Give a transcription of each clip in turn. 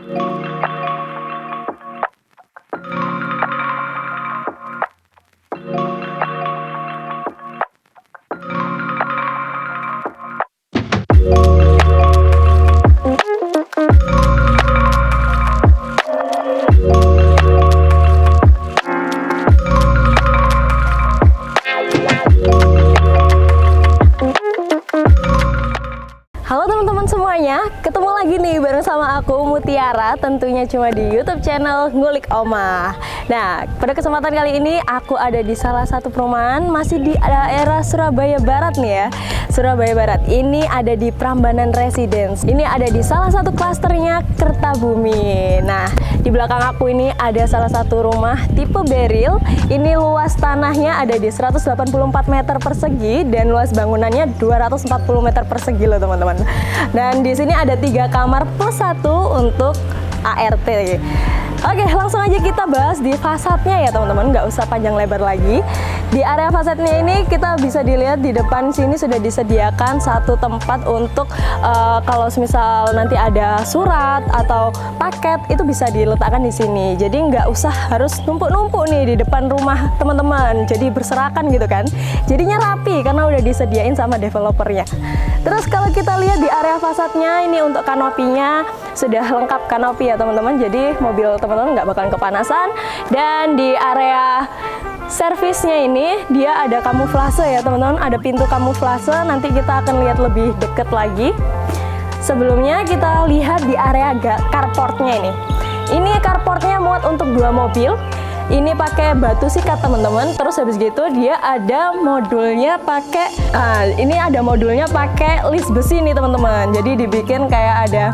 Halo teman-teman semuanya, ketemu lagi nih bareng sama aku Mutiara, tentunya cuma di YouTube channel Ngulik Oma. Nah, pada kesempatan kali ini aku ada di salah satu perumahan masih di daerah Surabaya Barat nih ya. Surabaya Barat ini ada di Prambanan Residence. Ini ada di salah satu klasternya Kertabumi. Nah, di belakang aku ini ada salah satu rumah tipe Beril. Ini luas tanahnya ada di 184 meter persegi dan luas bangunannya 240 meter persegi loh teman-teman. Dan di sini ada 3 kamar plus 1 untuk ART. Oke, langsung aja kita bahas di fasadnya ya teman-teman, nggak usah panjang lebar lagi. Di area fasadnya ini kita bisa dilihat di depan sini sudah disediakan satu tempat untuk kalau misal nanti ada surat atau paket itu bisa diletakkan di sini. Jadi nggak usah harus numpuk-numpuk nih di depan rumah teman-teman. Jadi berserakan gitu kan. Jadinya rapi karena udah disediain sama developernya. Terus kalau kita lihat di area fasadnya ini untuk kanopinya sudah lengkap kanopi ya teman-teman. Jadi mobil teman-teman nggak bakalan kepanasan. Dan di area servisnya ini dia ada kamuflase ya teman-teman, ada pintu kamuflase, nanti kita akan lihat lebih deket lagi. Sebelumnya kita lihat di area carportnya ini. Ini carportnya muat untuk 2 mobil. Ini pakai batu sikat teman-teman. Terus habis gitu dia ada modulnya pakai ini ada modulnya pakai list besi nih teman-teman. Jadi dibikin kayak ada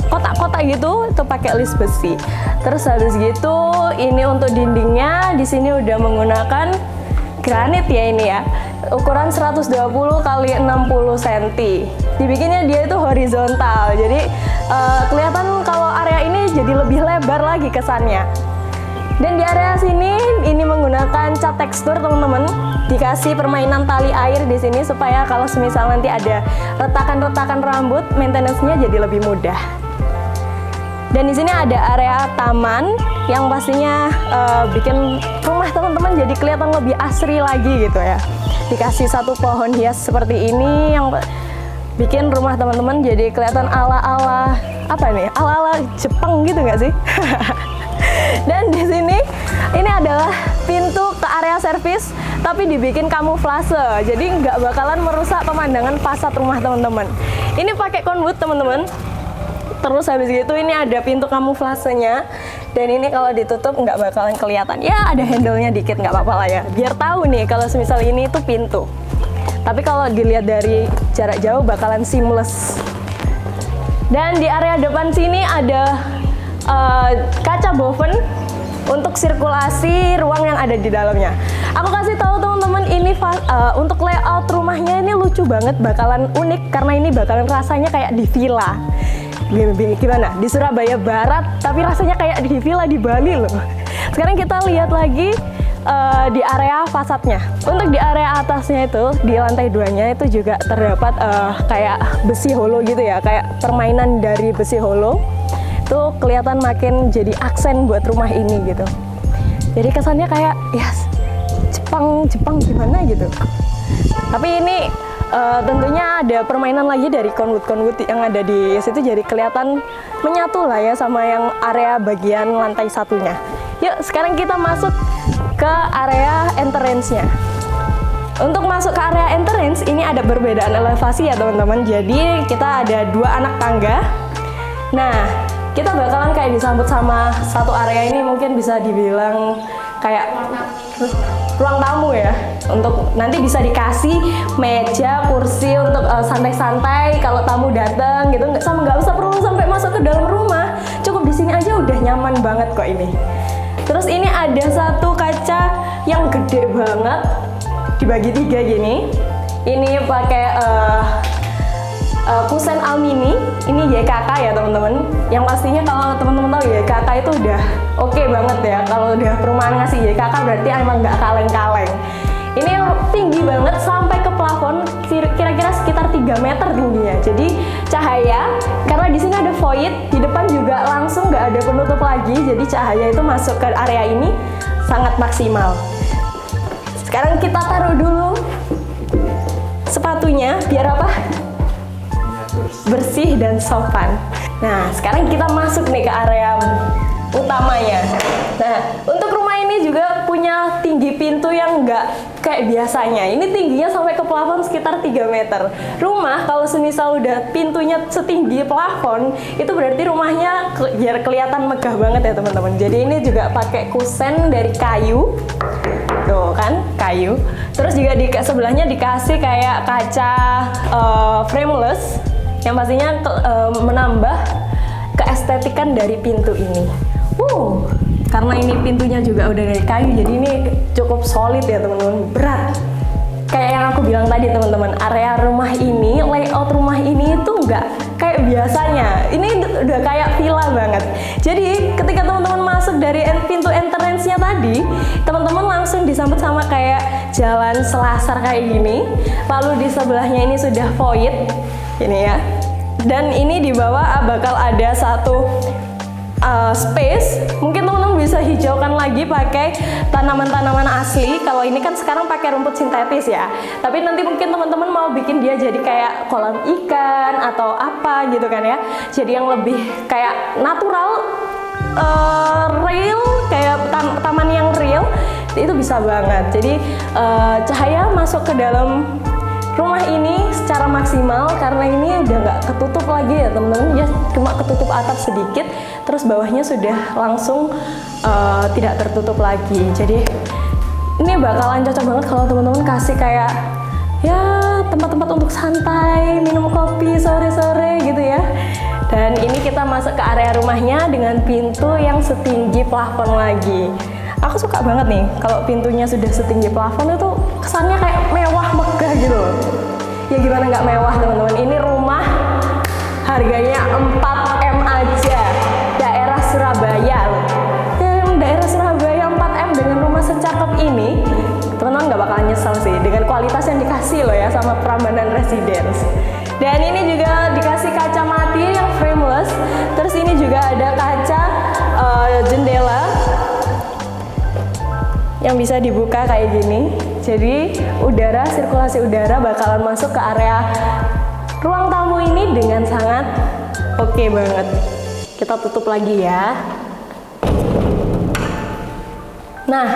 kotak-kotak gitu, itu pakai list besi. Terus habis gitu ini untuk dindingnya di sini udah menggunakan granit ya ini ya, ukuran 120 kali 60 cm. Dibikinnya dia itu horizontal, jadi kelihatan kalau area ini jadi lebih lebar lagi kesannya. Dan di area sini ini menggunakan cat tekstur teman-teman, dikasih permainan tali air di sini supaya kalau semisal nanti ada retakan-retakan rambut, maintenance-nya jadi lebih mudah. Dan di sini ada area taman yang pastinya bikin rumah teman-teman jadi kelihatan lebih asri lagi gitu ya. Dikasih satu pohon hias seperti ini yang bikin rumah teman-teman jadi kelihatan ala-ala apa nih? Ala-ala Jepang gitu nggak sih? Dan di sini ini adalah pintu ke area servis tapi dibikin kamuflase, jadi nggak bakalan merusak pemandangan fasad rumah teman-teman. Ini pakai conwood teman-teman. Terus habis gitu ini ada pintu kamuflasenya, dan ini kalau ditutup nggak bakalan kelihatan. Ya ada handle-nya dikit, nggak apa-apa lah ya, biar tahu nih kalau semisal ini itu pintu. Tapi kalau dilihat dari jarak jauh bakalan seamless. Dan di area depan sini ada kaca boven untuk sirkulasi ruang yang ada di dalamnya. Aku kasih tahu teman-teman ini untuk layout rumahnya ini lucu banget, bakalan unik karena ini bakalan rasanya kayak di villa. Gimana? Di Surabaya Barat tapi rasanya kayak di villa di Bali loh. Sekarang kita lihat lagi di area fasadnya. Untuk di area atasnya itu di lantai 2-nya itu juga terdapat kayak besi holo gitu ya, kayak permainan dari besi holo. Itu kelihatan makin jadi aksen buat rumah ini gitu. Jadi kesannya kayak ya Jepang gimana gitu. Tapi ini tentunya ada permainan lagi dari conwood yang ada di situ, jadi kelihatan menyatu lah ya sama yang area bagian lantai satunya. Yuk sekarang kita masuk ke area entrance-nya. Untuk masuk ke area entrance ini ada perbedaan elevasi ya teman-teman. Jadi kita ada 2 anak tangga. Nah, kita bakalan kayak disambut sama satu area ini, mungkin bisa dibilang kayak ruang tamu ya. Untuk nanti bisa dikasih meja, kursi untuk santai-santai kalau tamu datang gitu, nggak usah perlu sampai masuk ke dalam rumah. Cukup di sini aja udah nyaman banget kok ini. Terus ini ada satu kaca yang gede banget, dibagi 3 gini. Ini pakai kusen almini, ini YKK ya teman-teman. Yang pastinya kalau teman-teman tahu YKK itu udah oke banget ya. Kalau udah perumahan ngasih YKK berarti emang nggak kaleng-kaleng. Ini tinggi banget sampai ke plafon, kira-kira sekitar 3 meter tingginya. Jadi cahaya, karena di sini ada void, di depan juga langsung nggak ada penutup lagi, jadi cahaya itu masuk ke area ini sangat maksimal. Sekarang kita taruh dulu sepatunya biar apa? Bersih dan sopan. Nah, sekarang kita masuk nih ke area utamanya. Nah, untuk rumah ini juga punya tinggi pintu yang nggak kayak biasanya. Ini tingginya sampai ke plafon sekitar 3 meter. Rumah kalau semisal udah pintunya setinggi plafon, itu berarti rumahnya biar kelihatan megah banget ya teman-teman. Jadi ini juga pakai kusen dari kayu. Tuh kan, kayu. Terus juga di sebelahnya dikasih kayak kaca frameless yang pastinya menambah keestetikan dari pintu ini. Karena ini pintunya juga udah dari kayu, jadi ini cukup solid ya teman-teman, berat. Kayak yang aku bilang tadi teman-teman, area rumah ini, layout rumah ini itu nggak kayak biasanya. Ini udah kayak villa banget. Jadi ketika teman-teman masuk dari pintu entrance-nya tadi, teman-teman langsung disambut sama kayak jalan selasar kayak gini. Lalu di sebelahnya ini sudah void, ini ya. Dan ini di bawah bakal ada satu space, mungkin teman-teman bisa hijaukan lagi pakai tanaman-tanaman asli. Kalau ini kan sekarang pakai rumput sintetis ya, tapi nanti mungkin teman-teman mau bikin dia jadi kayak kolam ikan atau apa gitu kan ya, jadi yang lebih kayak natural, real, kayak taman yang real, itu bisa banget. Jadi cahaya masuk ke dalam rumah ini secara maksimal karena ini udah nggak ketutup lagi ya teman-teman, ya cuma ketutup atap sedikit, terus bawahnya sudah langsung tidak tertutup lagi. Jadi ini bakalan cocok banget kalau teman-teman kasih kayak ya tempat-tempat untuk santai, minum kopi sore-sore gitu ya. Dan ini kita masuk ke area rumahnya dengan pintu yang setinggi plafon lagi. Aku suka banget nih kalau pintunya sudah setinggi plafon, itu kesannya kayak mewah megah gitu loh. Ya gimana nggak mewah teman-teman, ini rumah harganya 4M aja, daerah Surabaya loh. Daerah Surabaya 4M dengan rumah secakep ini, teman-teman nggak bakalan nyesel sih dengan kualitas yang dikasih loh ya sama Prambanan Residence. Dan ini juga dikasih kaca mati yang frameless, terus ini juga ada kaca jendela yang bisa dibuka kayak gini. Jadi udara, sirkulasi udara bakalan masuk ke area ruang tamu ini dengan sangat oke banget. Kita tutup lagi ya. Nah,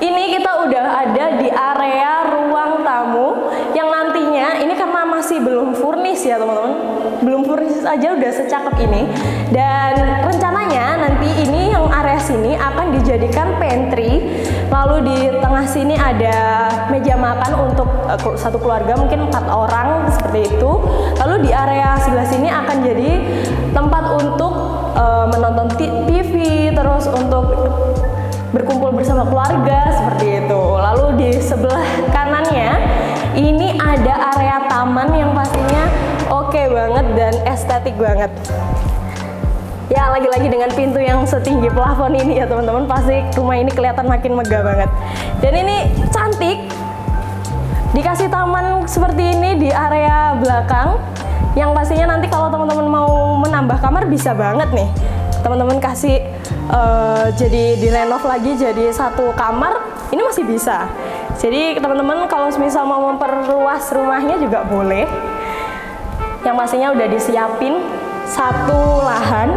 ini kita udah ada di area ruang tamu yang nantinya ini karena masih belum furnish ya teman-teman, belum furnish aja udah secakep ini. Dan rencananya nanti ini yang area sini akan dijadikan pantry, lalu di tengah sini ada meja makan untuk satu keluarga mungkin 4 orang seperti itu. Lalu di area sebelah sini akan jadi tempat untuk menonton TV, terus untuk berkumpul bersama keluarga seperti itu. Lalu di sebelah kanannya ini ada area taman yang pastinya oke banget dan estetik banget. Ya lagi-lagi dengan pintu yang setinggi plafon ini ya teman-teman, pasti rumah ini kelihatan makin megah banget. Dan ini cantik, dikasih taman seperti ini di area belakang, yang pastinya nanti kalau teman-teman mau menambah kamar bisa banget nih teman-teman kasih jadi direnov lagi jadi satu kamar, ini masih bisa. Jadi teman-teman kalau misal mau memperluas rumahnya juga boleh. Yang pastinya udah disiapin satu lahan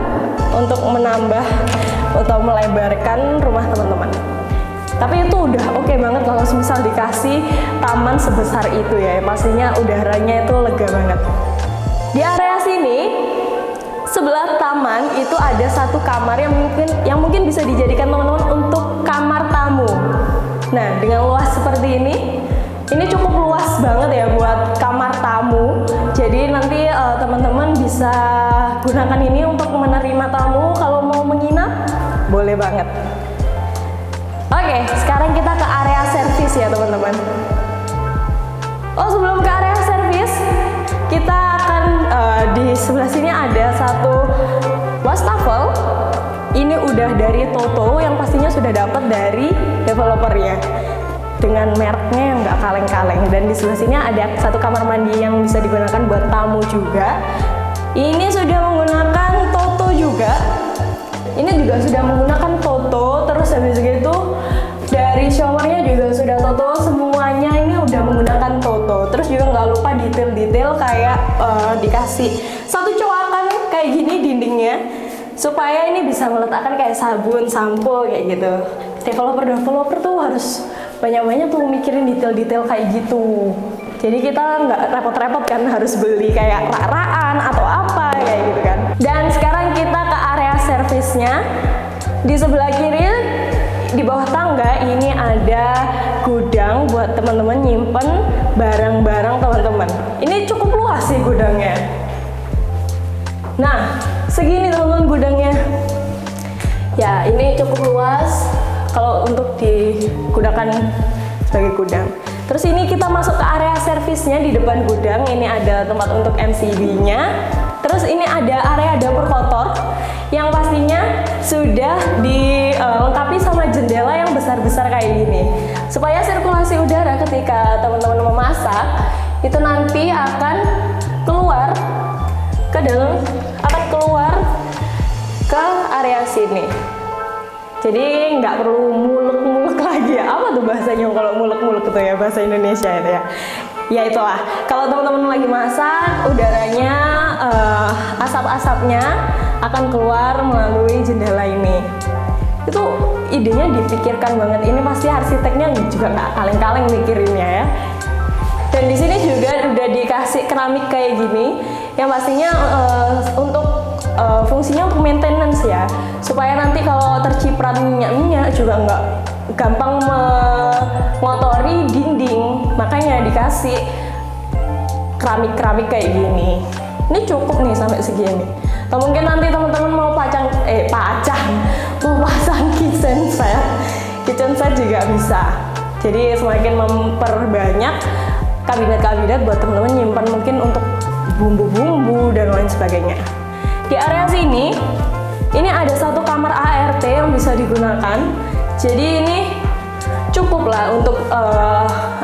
untuk menambah atau melebarkan rumah teman-teman. Tapi itu udah oke banget kalau misal dikasih taman sebesar itu ya, pastinya udaranya itu lega banget. Di area sini sebelah taman itu ada satu kamar yang mungkin bisa dijadikan teman-teman untuk kamar tamu. Nah, dengan luas seperti ini cukup luas banget ya buat kamar tamu. Jadi nanti teman-teman bisa gunakan ini untuk menerima tamu kalau mau menginap, boleh banget. Oke, sekarang kita ke area servis ya teman-teman. Oh, sebelum ke area servis, kita akan di sebelah sini ada satu wastafel. Ini udah dari Toto yang pastinya sudah dapat dari developernya dengan mereknya yang nggak kaleng-kaleng. Dan di sebelah sini ada satu kamar mandi yang bisa digunakan buat tamu juga. Ini sudah menggunakan Toto juga. Ini juga sudah menggunakan Toto. Terus habis itu dari showernya juga sudah Toto. Semuanya ini udah menggunakan Toto. Terus juga nggak lupa detail-detail kayak dikasih satu coakan kayak gini dindingnya, supaya ini bisa meletakkan kayak sabun, sampo kayak gitu. Developer tuh harus banyak-banyak tuh mikirin detail-detail kayak gitu. Jadi kita nggak repot-repot kan harus beli kayak rak-rakan atau apa kayak gitu kan. Dan sekarang kita ke area servisnya. Di sebelah kiri di bawah tangga ini ada gudang buat teman-teman nyimpen barang-barang teman-teman. Ini cukup luas sih gudangnya. Nah, segini teman-teman gudangnya. Ya, ini cukup luas kalau untuk digunakan sebagai gudang. Terus ini kita masuk ke area servisnya di depan gudang. Ini ada tempat untuk MCB-nya. Terus ini ada area dapur kotor yang pastinya sudah dilengkapi sama jendela yang besar-besar kayak gini. Supaya sirkulasi udara ketika teman-teman memasak itu nanti akan keluar ke dalam, akan keluar ke area sini. Jadi nggak perlu mulek-mulek lagi ya. Apa tuh bahasanya kalau mulek-mulek itu ya, bahasa Indonesia itu ya. Ya itulah, kalau teman-teman lagi masak, udaranya, asap-asapnya akan keluar melalui jendela ini. Itu idenya dipikirkan banget. Ini pasti arsiteknya juga nggak kaleng-kaleng mikirinnya ya. Dan di sini juga udah dikasih keramik kayak gini, yang pastinya untuk fungsinya untuk maintenance ya, supaya nanti kalau terciprat minyak-minyak juga nggak gampang mengotori dinding. Makanya dikasih keramik-keramik kayak gini. Ini cukup nih sampai segini. Atau mungkin nanti teman-teman mau pasang kitchen set juga bisa. Jadi semakin memperbanyak kabinet-kabinet buat teman-teman nyimpan mungkin untuk bumbu-bumbu dan lain sebagainya. Di area sini, ini ada satu kamar ART yang bisa digunakan. Jadi ini cukup lah untuk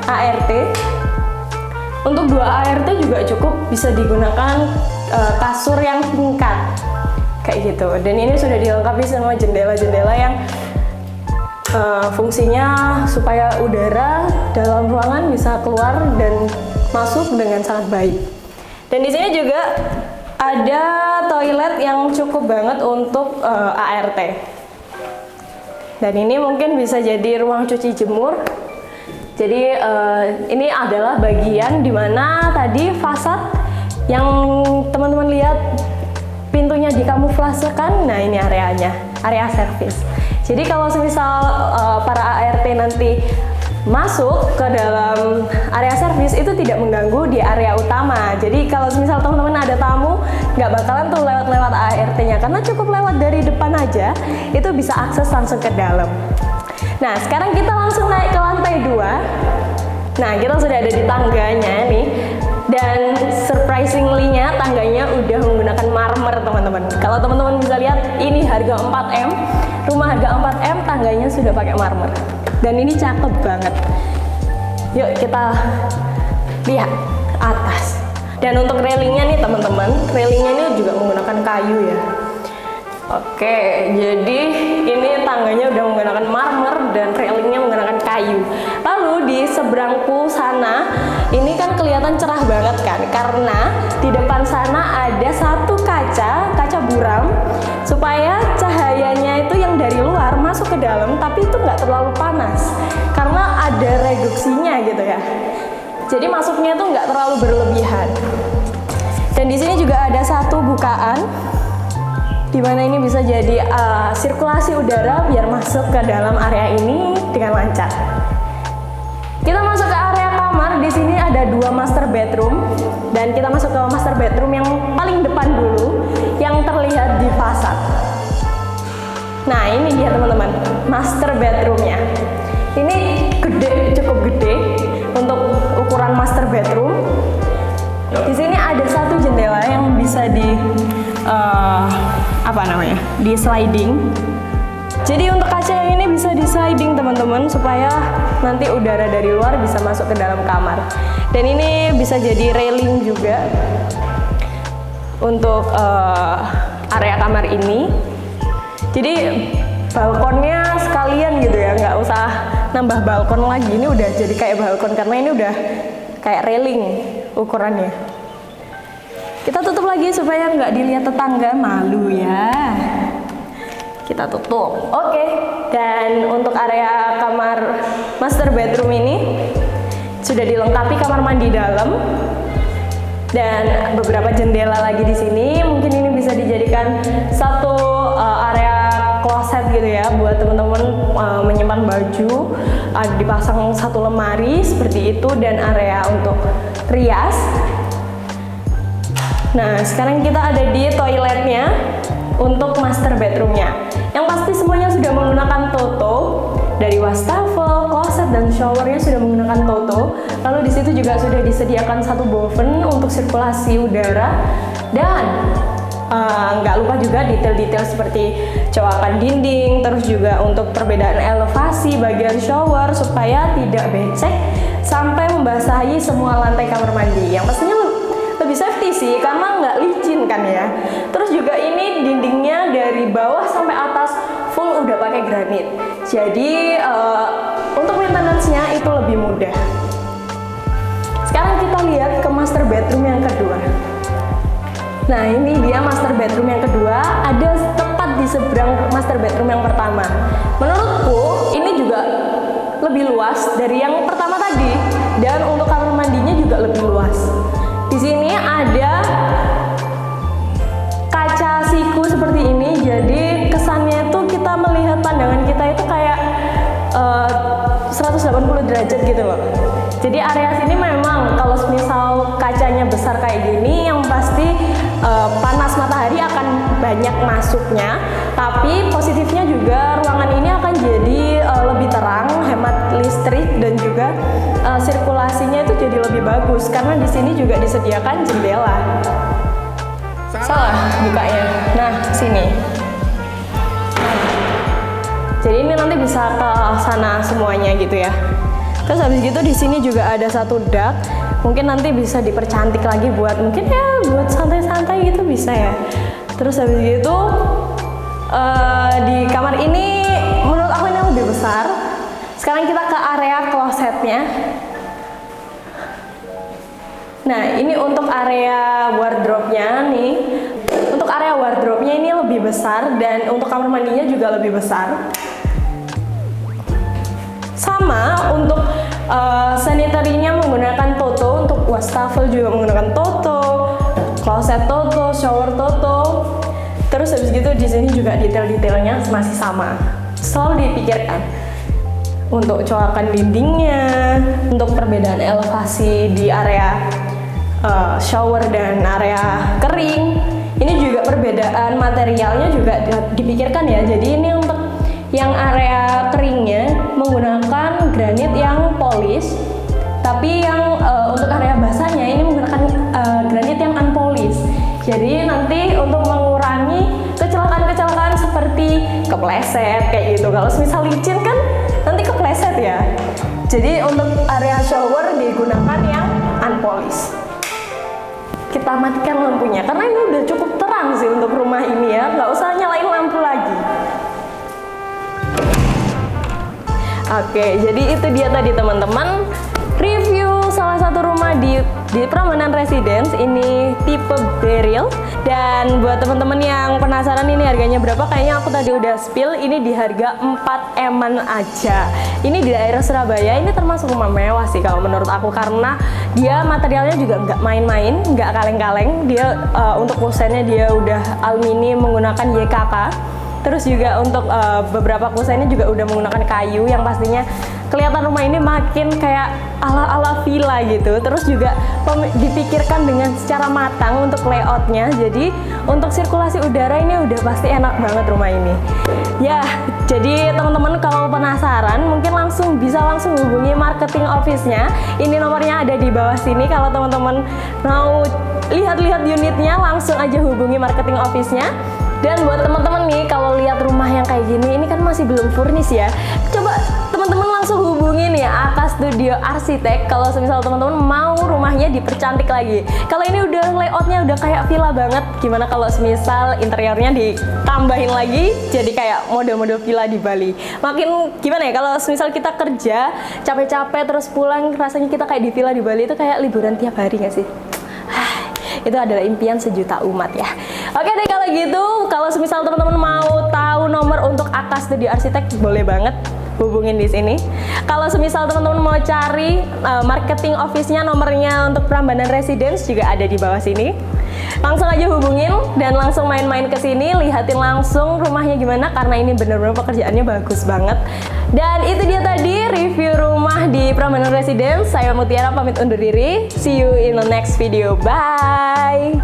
ART. Untuk 2 ART juga cukup, bisa digunakan kasur yang tingkat kayak gitu. Dan ini sudah dilengkapi sama jendela-jendela yang fungsinya supaya udara dalam ruangan bisa keluar dan masuk dengan sangat baik. Dan di sini juga ada toilet yang cukup banget untuk ART. Dan ini mungkin bisa jadi ruang cuci jemur. Jadi ini adalah bagian dimana tadi fasad yang teman-teman lihat pintunya dikamuflasekan. Nah, ini areanya, area servis. Jadi kalau semisal para ART nanti masuk ke dalam area servis itu tidak mengganggu di area utama. Jadi kalau misal teman-teman ada tamu, nggak bakalan tuh lewat-lewat ART-nya, karena cukup lewat dari depan aja itu bisa akses langsung ke dalam. Nah, sekarang kita langsung naik ke lantai 2. Nah, kita sudah ada di tangganya nih. Dan surprisingly-nya tangganya udah menggunakan marmer, teman-teman. Kalau teman-teman bisa lihat, ini harga 4M. Rumah harga 4M, tangganya sudah pakai marmer. Dan ini cakep banget. Yuk kita lihat atas. Dan untuk railingnya nih teman-teman, railingnya ini juga menggunakan kayu ya. Oke, jadi ini tangganya udah menggunakan marmer dan railingnya menggunakan kayu. Lalu di seberangku sana, ini kan kelihatan cerah banget kan, karena di depan sana ada satu kaca buram, supaya cahayanya itu yang dari luar masuk ke dalam, tapi itu nggak terlalu panas, karena ada reduksinya gitu ya. Jadi masuknya tuh nggak terlalu berlebihan. Dan di sini juga ada satu bukaan, di mana ini bisa jadi sirkulasi udara biar masuk ke dalam area ini dengan lancar. Kita masuk ke area kamar. Di sini ada 2 master bedroom, dan kita masuk ke master bedroom yang paling depan dulu, yang terlihat di fasad. Nah, ini dia teman-teman, master bedroomnya. Ini gede, cukup gede untuk ukuran master bedroom. Di sini ada satu jendela yang bisa di di sliding. Jadi untuk kaca yang ini bisa di sliding teman-teman, supaya nanti udara dari luar bisa masuk ke dalam kamar. Dan ini bisa jadi railing juga. untuk area kamar ini. Jadi balkonnya sekalian gitu ya, nggak usah nambah balkon lagi. Ini udah jadi kayak balkon karena ini udah kayak railing ukurannya. Kita tutup lagi supaya nggak dilihat tetangga, malu ya. Kita tutup. Oke. Dan untuk area kamar master bedroom ini sudah dilengkapi kamar mandi dalam dan beberapa jendela lagi di sini. Mungkin ini bisa dijadikan satu area kloset gitu ya, buat teman-teman menyimpan baju. Dipasang satu lemari seperti itu dan area untuk rias. Nah, sekarang kita ada di toiletnya untuk master bedroomnya. Yang pasti semuanya sudah menggunakan Toto. Dari wastafel, kloset, dan showernya sudah menggunakan Toto. Lalu di situ juga sudah disediakan satu boven untuk sirkulasi udara. Dan nggak lupa juga detail-detail seperti coakan dinding, terus juga untuk perbedaan elevasi bagian shower supaya tidak becek sampai membasahi semua lantai kamar mandi. Yang pastinya lebih safety sih, karena nggak licin kan ya. Terus juga ini dindingnya dari bawah sampai atas full udah pakai granit. Jadi untuk maintenance-nya itu lebih mudah. Sekarang kita lihat ke master bedroom yang kedua. Nah, ini dia master bedroom yang kedua, ada tepat di seberang master bedroom yang pertama. Menurutku ini juga lebih luas dari yang pertama tadi, dan untuk kamar mandinya juga lebih luas. Di sini ada kaca siku seperti ini, jadi kesannya tuh kita melihat pandangan kita itu kayak 180 derajat gitu loh. Jadi area sini memang kalau misal kacanya besar kayak gini, yang pasti panas matahari akan banyak masuknya. Tapi positifnya juga ruangan ini akan jadi lebih terang, hemat listrik, dan juga sirkulasinya itu jadi lebih bagus karena di sini juga disediakan jendela. Salah bukanya. Nah, sini. Jadi ini nanti bisa ke sana semuanya gitu ya. Terus habis gitu di sini juga ada satu dak. Mungkin nanti bisa dipercantik lagi buat mungkin ya buat santai-santai gitu bisa ya. Terus habis gitu di kamar ini menurut aku ini lebih besar. Sekarang kita ke area klosetnya. Nah, ini untuk area wardrobe-nya nih. Untuk area wardrobe-nya ini lebih besar dan untuk kamar mandinya juga lebih besar. Sama untuk sanitary-nya menggunakan Toto, untuk wastafel juga menggunakan Toto, kloset Toto, shower Toto. Terus habis gitu di sini juga detail-detailnya masih sama. Selalu dipikirkan. Untuk coakan dindingnya, untuk perbedaan elevasi di area shower dan area kering. Ini juga perbedaan materialnya juga dipikirkan ya. Jadi ini untuk yang area keringnya menggunakan granit yang polish, tapi yang untuk area basahnya ini menggunakan granit yang unpolish. Jadi nanti untuk mengurangi kecelakaan-kecelakaan seperti kepleset kayak gitu. Kalau misal licin kan nanti kepleset ya. Jadi untuk area shower digunakan yang unpolish. Kita matikan lampunya karena ini udah cukup terang sih untuk rumah ini ya, nggak usah nyalain lampu lagi. Oke, jadi itu dia tadi teman-teman review salah satu rumah di Prambanan Residence. Ini tipe Beryl. Dan buat teman-teman yang penasaran ini harganya berapa, kayaknya aku tadi udah spill. Ini di harga 4M aja. Ini di daerah Surabaya. Ini termasuk rumah mewah sih kalau menurut aku, karena dia materialnya juga nggak main-main, nggak kaleng-kaleng. Dia untuk kusennya dia udah aluminium menggunakan YKK. Terus juga untuk beberapa kusennya juga udah menggunakan kayu, yang pastinya kelihatan rumah ini makin kayak ala-ala villa gitu. Terus juga dipikirkan dengan secara matang untuk layoutnya. Jadi untuk sirkulasi udara ini udah pasti enak banget rumah ini. Ya, jadi teman-teman kalau penasaran mungkin bisa langsung hubungi marketing office-nya. Ini nomornya ada di bawah sini. Kalau teman-teman mau lihat-lihat unitnya, langsung aja hubungi marketing office-nya. Dan buat teman-teman nih, kalau lihat rumah yang kayak gini, ini kan masih belum furnish ya. Coba teman-teman langsung langsung hubungin ya Aka Studio Arsitek kalau semisal teman-teman mau rumahnya dipercantik lagi. Kalau ini udah layoutnya udah kayak villa banget, gimana kalau semisal interiornya ditambahin lagi jadi kayak model-model villa di Bali. Makin gimana ya, kalau semisal kita kerja capek-capek terus pulang rasanya kita kayak di villa di Bali, itu kayak liburan tiap hari nggak sih? Itu adalah impian sejuta umat ya. Oke deh kalau gitu, kalau semisal teman-teman mau tahu nomor untuk Aka Studio Arsitek, boleh banget hubungin di sini. Kalau semisal teman-teman mau cari marketing office-nya, nomornya untuk Prambanan Residence juga ada di bawah sini. Langsung aja hubungin dan langsung main-main ke sini, lihatin langsung rumahnya gimana, karena ini bener-bener pekerjaannya bagus banget. Dan itu dia tadi review rumah di Prambanan Residence. Saya Mutiara pamit undur diri. See you in the next video. Bye.